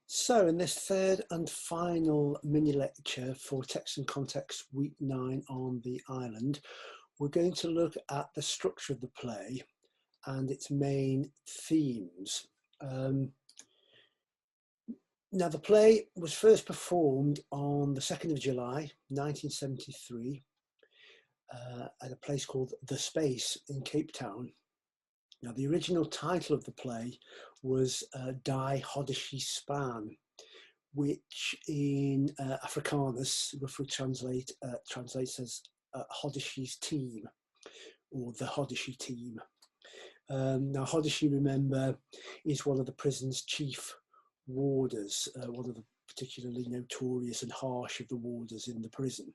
So in this third and final mini lecture for Text and Context Week 9 on the island, we're going to look at the structure of the play and its main themes. Now the play was first performed on the 2nd of July 1973 at a place called The Space in Cape Town. Now the original title of the play was Die Hodische Span, which in Afrikaans roughly translates as Hodishi's team, or the Hodishi team. Now Hodishi, remember, is one of the prison's chief warders, one of the particularly notorious and harsh of the warders in the prison.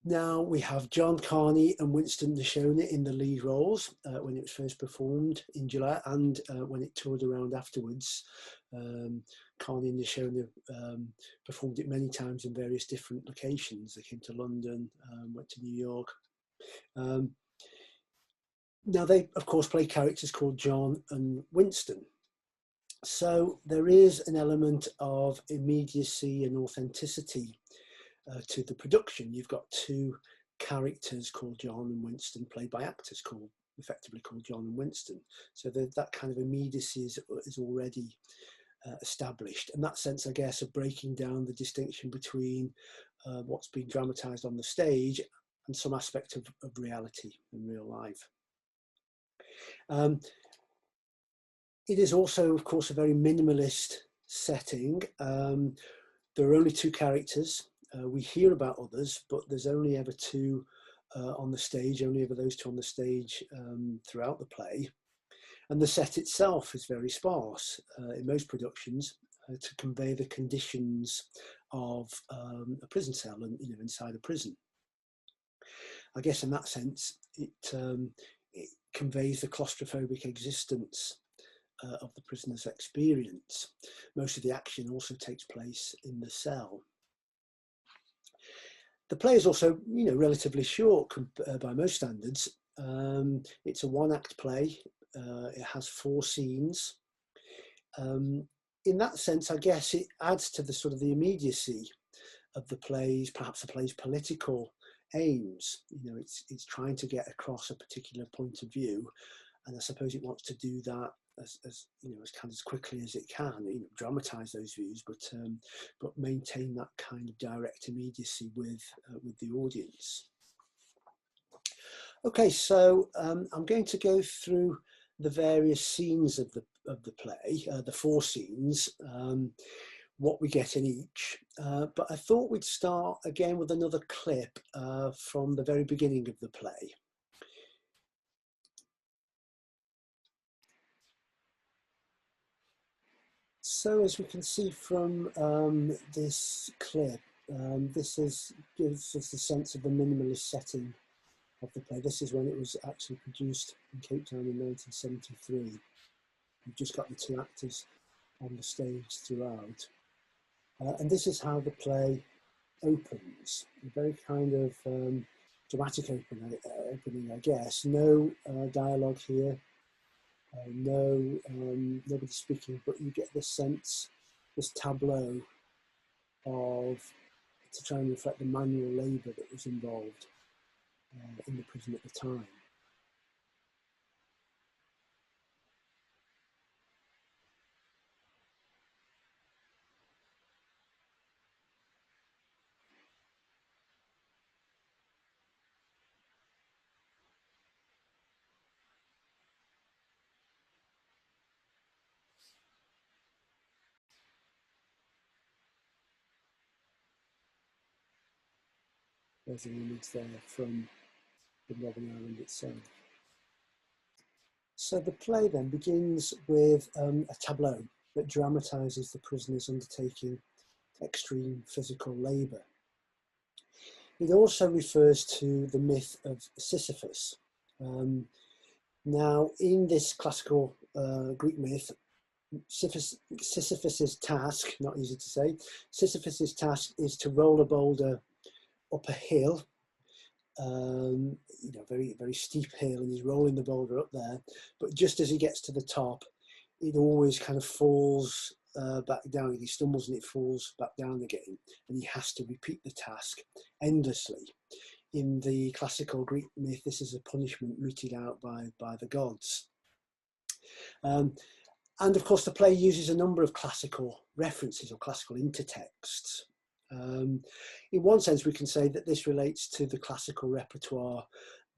Now we have John Carney and Winston Nashona in the lead roles when it was first performed in July, and when it toured around afterwards. Carney and Nashona performed it many times in various different locations. They came to London, went to New York. Now they, of course, play characters called John and Winston. So there is an element of immediacy and authenticity to the production. You've got two characters called John and Winston, played by actors effectively called John and Winston. So that kind of immediacy is already established. In that sense, I guess, of breaking down the distinction between what's being dramatised on the stage and some aspect of reality in real life. It is also, of course, a very minimalist setting. There are only two characters. We hear about others, but there's only ever two on the stage, only ever those two on the stage throughout the play. And the set itself is very sparse in most productions to convey the conditions of a prison cell and, inside a prison. I guess in that sense, it conveys the claustrophobic existence of the prisoner's experience. Most of the action also takes place in the cell. The play is also, relatively short by most standards. It's a one-act play. It has 4 scenes. In that sense, I guess it adds to the sort of the immediacy of the plays, perhaps the play's political aims. It's trying to get across a particular point of view, and I suppose it wants to do that as quickly as it can. Dramatise those views, but maintain that kind of direct immediacy with the audience. Okay, so I'm going to go through the various scenes of the play, the 4 scenes, what we get in each. But I thought we'd start again with another clip from the very beginning of the play. So as we can see from this clip, this gives us a sense of the minimalist setting of the play. This is when it was actually produced in Cape Town in 1973. You've just got the 2 actors on the stage throughout. And this is how the play opens. A very kind of dramatic opening, I guess. No dialogue here. Nobody speaking, but you get this sense, this tableau to try and reflect the manual labour that was involved in the prison at the time. There's an image there from the Robben Island itself. So the play then begins with a tableau that dramatises the prisoners undertaking extreme physical labour. It also refers to the myth of Sisyphus. Now, in this classical Greek myth, Sisyphus's task, not easy to say, Sisyphus's task is to roll a boulder up a hill, very, very steep hill, and he's rolling the boulder up there. But just as he gets to the top, it always kind of falls back down. He stumbles and it falls back down again, and he has to repeat the task endlessly. In the classical Greek myth, this is a punishment meted out by the gods. And of course, the play uses a number of classical references or classical intertexts. In one sense, we can say that this relates to the classical repertoire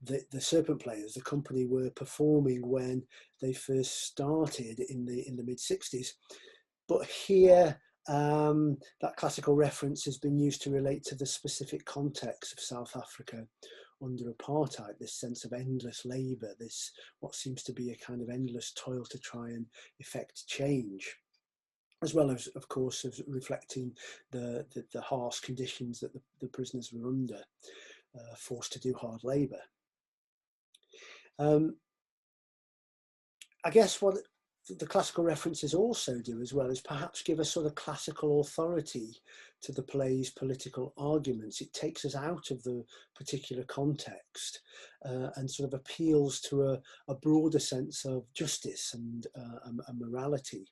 that the Serpent Players, the company, were performing when they first started in the mid-60s. But here, that classical reference has been used to relate to the specific context of South Africa under apartheid, this sense of endless labour, this what seems to be a kind of endless toil to try and effect change, as well as, of course, as reflecting the harsh conditions that the prisoners were under, forced to do hard labour. I guess what the classical references also do as well is perhaps give a sort of classical authority to the play's political arguments. It takes us out of the particular context and sort of appeals to a broader sense of justice and morality.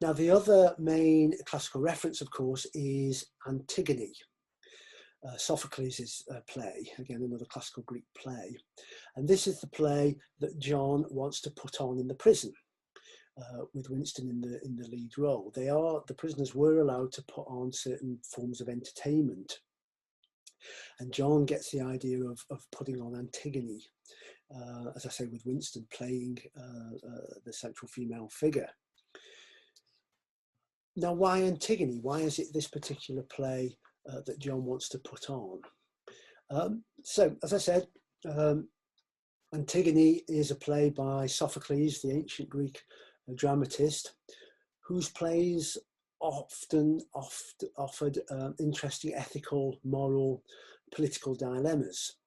Now, the other main classical reference, of course, is Antigone. Sophocles' play, again another classical Greek play, and this is the play that John wants to put on in the prison with Winston in the lead role. The prisoners were allowed to put on certain forms of entertainment, and John gets the idea of putting on Antigone, as I say, with Winston playing the central female figure. Now, why Antigone? Why is it this particular play that John wants to put on? So, as I said, Antigone is a play by Sophocles, the ancient Greek dramatist, whose plays often offered interesting ethical, moral, political dilemmas,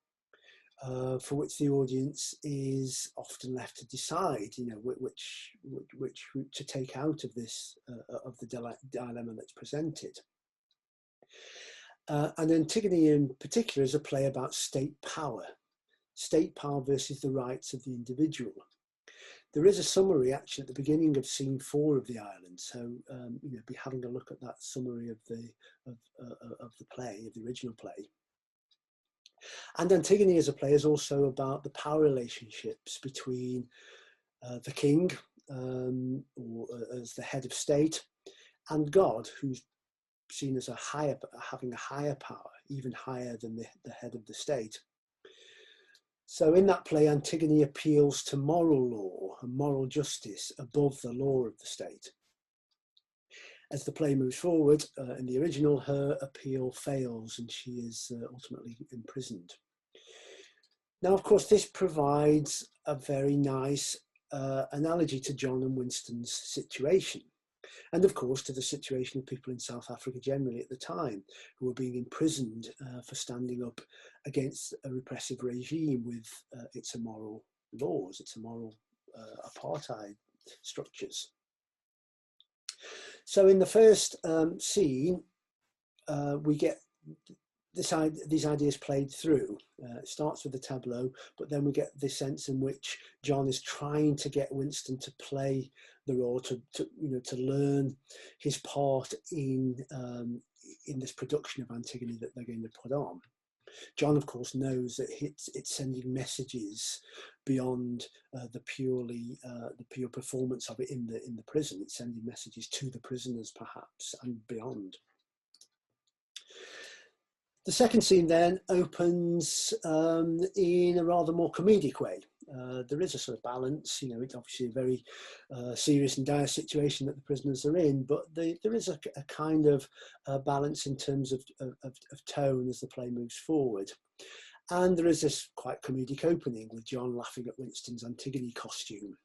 for which the audience is often left to decide, which route to take out of this of the dilemma that's presented. And Antigone in particular is a play about state power versus the rights of the individual. There is a summary actually at the beginning of scene 4 of the island, so be having a look at that summary of the play, of the original play. And Antigone as a play is also about the power relationships between the king, or as the head of state, and God, who's seen as having a higher power, even higher than the head of the state. So in that play, Antigone appeals to moral law and moral justice above the law of the state. As the play moves forward, in the original, her appeal fails and she is ultimately imprisoned. Now, of course, this provides a very nice analogy to John and Winston's situation. And of course, to the situation of people in South Africa generally at the time, who were being imprisoned for standing up against a repressive regime with its immoral laws, its immoral apartheid structures. So in the first scene, we get these ideas played through. It starts with the tableau, but then we get this sense in which John is trying to get Winston to play the role, to learn his part in this production of Antigone that they're going to put on. John, of course, knows that it's sending messages beyond the pure performance of it in the prison. It's sending messages to the prisoners, perhaps, and beyond. The second scene then opens in a rather more comedic way. There is a sort of balance, it's obviously a very serious and dire situation that the prisoners are in, but there is a kind of balance in terms of tone as the play moves forward. And there is this quite comedic opening with John laughing at Winston's Antigone costume,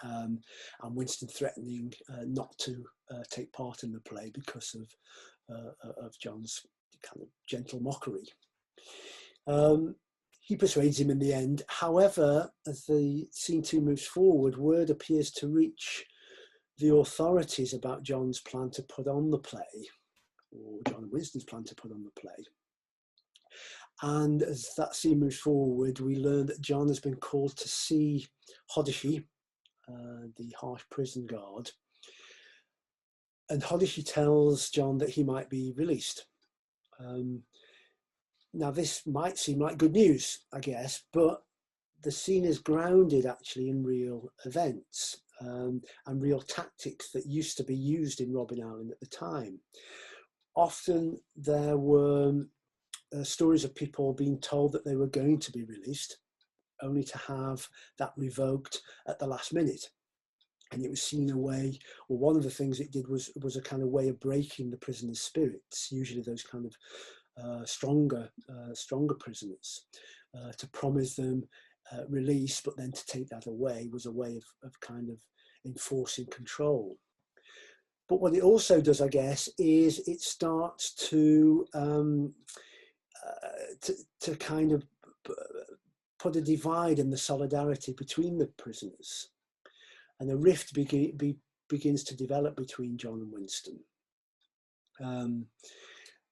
and Winston threatening not to take part in the play because of John's kind of gentle mockery. He persuades him in the end. However, as the scene 2 moves forward, word appears to reach the authorities about John's plan to put on the play, or John and Winston's plan to put on the play. And as that scene moves forward, we learn that John has been called to see Hodeshi, the harsh prison guard. And Hodishi tells John that he might be released. Now, this might seem like good news, I guess, but the scene is grounded actually in real events and real tactics that used to be used in Robben Island at the time. Often there were stories of people being told that they were going to be released, only to have that revoked at the last minute. And it was seen a way, or one of the things it did was a kind of way of breaking the prisoners' spirits, usually those kind of stronger prisoners, to promise them release, but then to take that away was a way of kind of enforcing control. But what it also does, I guess, is it starts to kind of put a divide in the solidarity between the prisoners, and a rift begins to develop between John and Winston,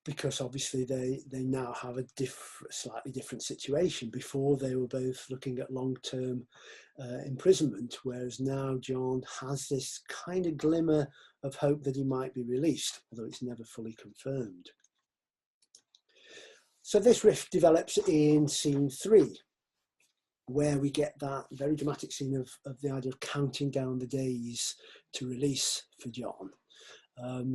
because obviously they now have a slightly different situation. Before, they were both looking at long-term imprisonment, whereas now John has this kind of glimmer of hope that he might be released, although it's never fully confirmed. So this rift develops in scene 3, where we get that very dramatic scene of the idea of counting down the days to release for John.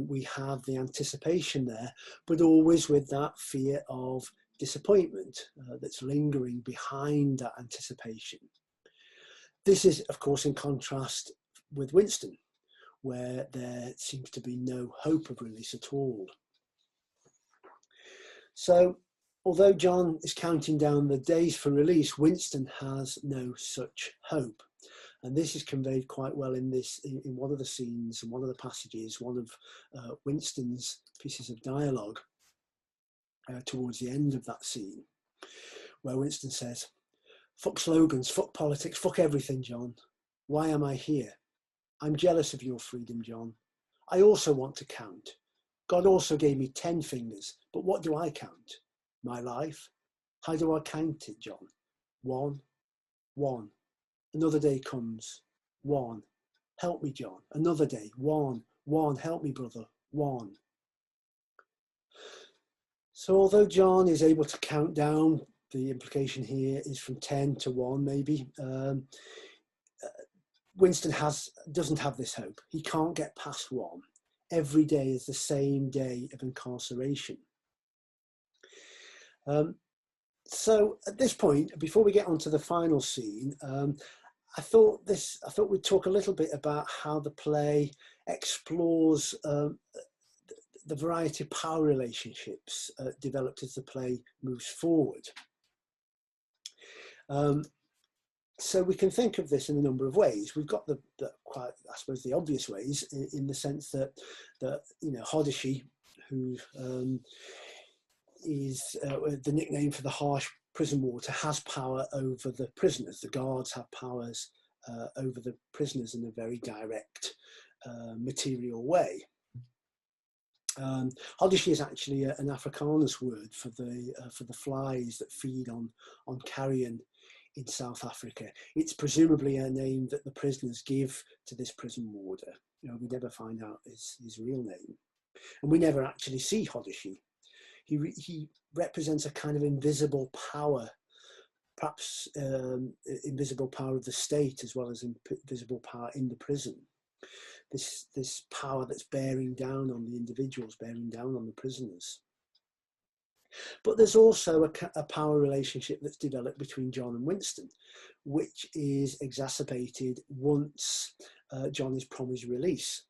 We have the anticipation there, but always with that fear of disappointment that's lingering behind that anticipation. This is, of course, in contrast with Winston, where there seems to be no hope of release at all. So, although John is counting down the days for release, Winston has no such hope. And this is conveyed quite well in one of the scenes, and one of the passages, one of Winston's pieces of dialogue towards the end of that scene, where Winston says, "Fuck slogans, fuck politics, fuck everything, John. Why am I here? I'm jealous of your freedom, John. I also want to count. God also gave me 10 fingers, but what do I count? My life? How do I count it, John? 1, 1. Another day comes. 1. Help me, John. Another day. 1, 1. Help me, brother. 1. So although John is able to count down, the implication here is from 10 to 1, maybe. Winston doesn't have this hope. He can't get past 1. Every day is the same day of incarceration. So at this point, before we get onto the final scene, I thought we'd talk a little bit about how the play explores the variety of power relationships developed as the play moves forward. So we can think of this in a number of ways. We've got the quite, I suppose, the obvious ways, in the sense that Hodishi, who is the nickname for the harsh prison warder, has power over the prisoners. The guards have powers over the prisoners in a very direct, material way. Hodishi is actually an Afrikaans word for the flies that feed on carrion in South Africa. It's presumably a name that the prisoners give to this prison warder. We never find out his real name, and we never actually see Hodishi. He represents a kind of invisible power, perhaps invisible power of the state as well as invisible power in the prison. This power that's bearing down on the individuals, bearing down on the prisoners. But there's also a power relationship that's developed between John and Winston, which is exacerbated once John is promised release.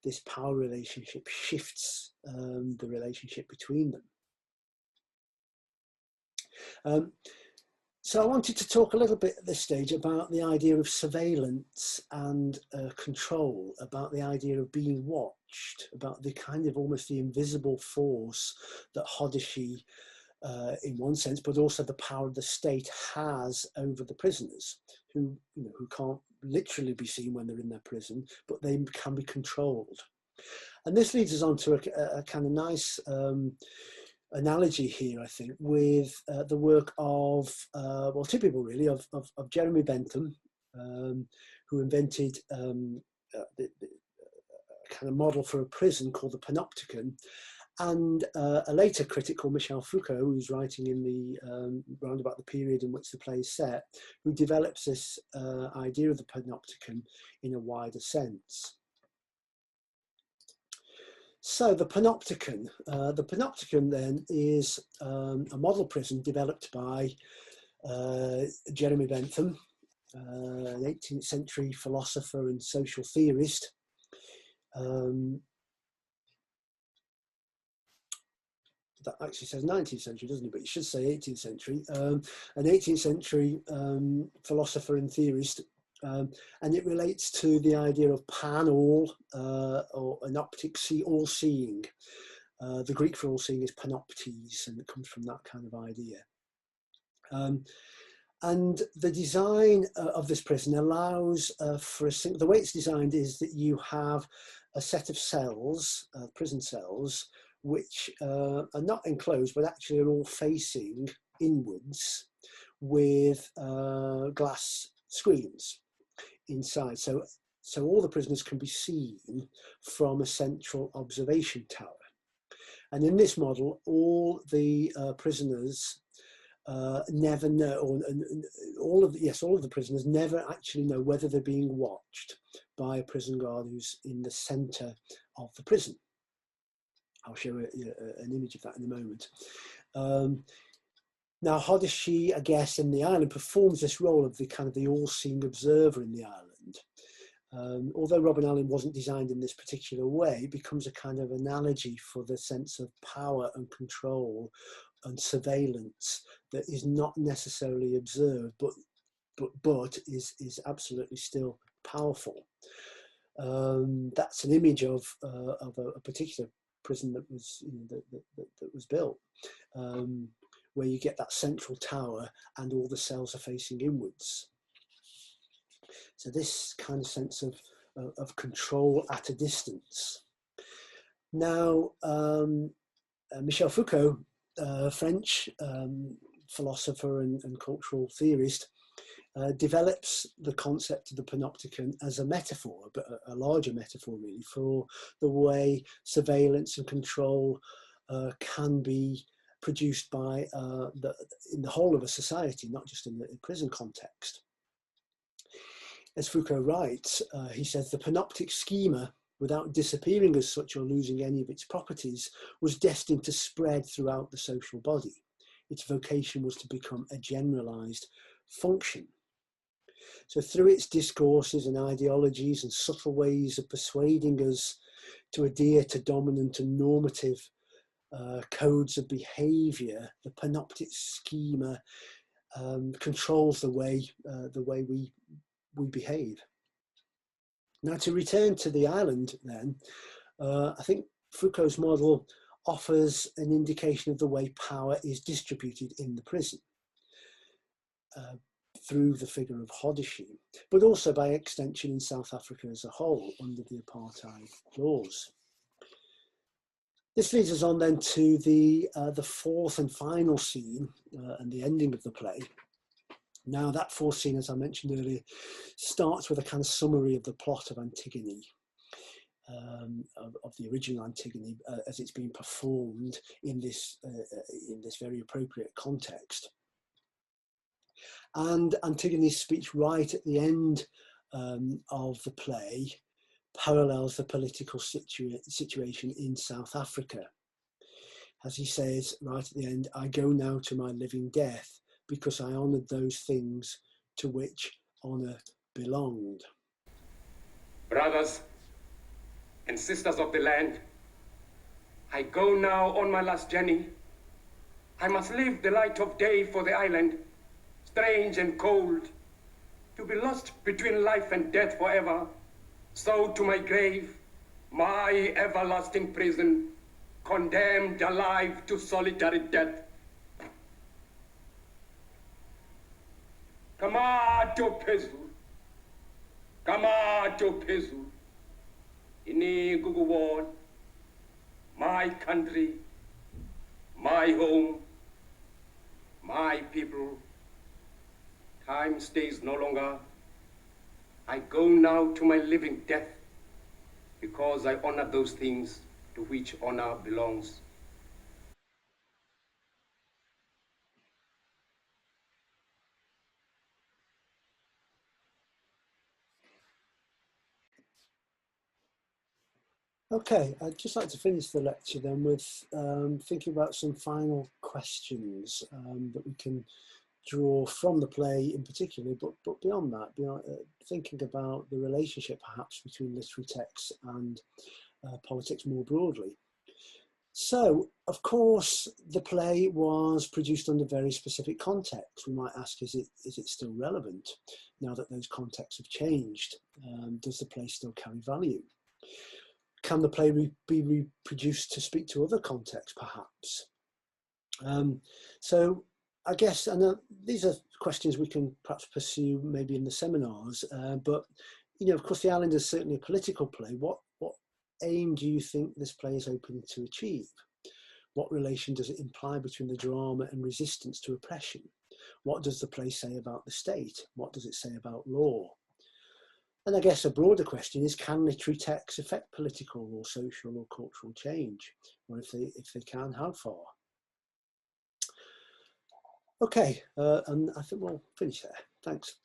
This power relationship shifts the relationship between them. So I wanted to talk a little bit at this stage about the idea of surveillance and control, about the idea of being watched, about the kind of almost the invisible force that Hodishi, in one sense, but also the power the state has over the prisoners, who can't literally be seen when they're in their prison, but they can be controlled. And this leads us on to a kind of nice analogy here, I think, with the work of, two people really, of Jeremy Bentham, who invented the kind of model for a prison called the panopticon, and a later critic called Michel Foucault, who's writing in the round about the period in which the play is set, who develops this idea of the panopticon in a wider sense. So the panopticon then is a model prison developed by Jeremy Bentham, an 18th century philosopher and social theorist. That actually says 19th century, doesn't it? But it should say 18th century. An 18th century philosopher and theorist, and it relates to the idea of pan-all, or an optic all-seeing. The Greek for all-seeing is panoptes, and it comes from that kind of idea. And the design of this prison allows for the way it's designed is that you have a set of cells, prison cells, which are not enclosed, but actually are all facing inwards with glass screens inside. So all the prisoners can be seen from a central observation tower. And in this model, all the prisoners never know, or all of the prisoners never actually know whether they're being watched by a prison guard who's in the centre of the prison. I'll show an image of that in a moment. Now, Hodeshi, I guess, in the island performs this role of the kind of the all-seeing observer in the island. Although Robin Allen wasn't designed in this particular way, it becomes a kind of analogy for the sense of power and control and surveillance that is not necessarily observed, but is absolutely still powerful. That's an image of a particular prison that was that was built, where you get that central tower and all the cells are facing inwards. So this kind of sense of control at a distance. Now, Michel Foucault, French philosopher and cultural theorist, develops the concept of the panopticon as a metaphor, but a larger metaphor really, for the way surveillance and control can be produced by in the whole of a society, not just in the prison context. As Foucault writes, he says, the panoptic schema, without disappearing as such or losing any of its properties, was destined to spread throughout the social body. Its vocation was to become a generalized function. So through its discourses and ideologies and subtle ways of persuading us to adhere to dominant and normative codes of behavior, the panoptic schema controls the way we behave. Now, to return to the island then, I think Foucault's model offers an indication of the way power is distributed in the prison through the figure of Hodeshi, but also by extension in South Africa as a whole under the apartheid laws. This leads us on then to the fourth and final scene and the ending of the play. Now, that fourth scene, as I mentioned earlier, starts with a kind of summary of the plot of Antigone, of the original Antigone, as it's being performed in this very appropriate context. And Antigone's speech right at the end of the play parallels the political situation in South Africa. As he says right at the end, I go now to my living death, because I honoured those things to which honour belonged. Brothers and sisters of the land, I go now on my last journey. I must leave the light of day for the island, strange and cold, to be lost between life and death forever. So to my grave, my everlasting prison, condemned alive to solitary death. Kamato phezulu, kamato phezulu, ini kukubona, my country, my home, my people. Time stays no longer. I go now to my living death, because I honor those things to which honor belongs. Okay, I'd just like to finish the lecture then with thinking about some final questions that we can draw from the play in particular, but beyond that, thinking about the relationship perhaps between literary texts and politics more broadly. So, of course, the play was produced under very specific contexts. We might ask, is it still relevant now that those contexts have changed? Does the play still carry value? Can the play be reproduced to speak to other contexts, perhaps? So I guess, and these are questions we can perhaps pursue maybe in the seminars, but, you know, of course, The Island is certainly a political play. What aim do you think this play is hoping to achieve? What relation does it imply between the drama and resistance to oppression? What does the play say about the state? What does it say about law? And I guess a broader question is, can literary texts affect political or social or cultural change? Or if they can, how far? Okay, and I think we'll finish there. Thanks.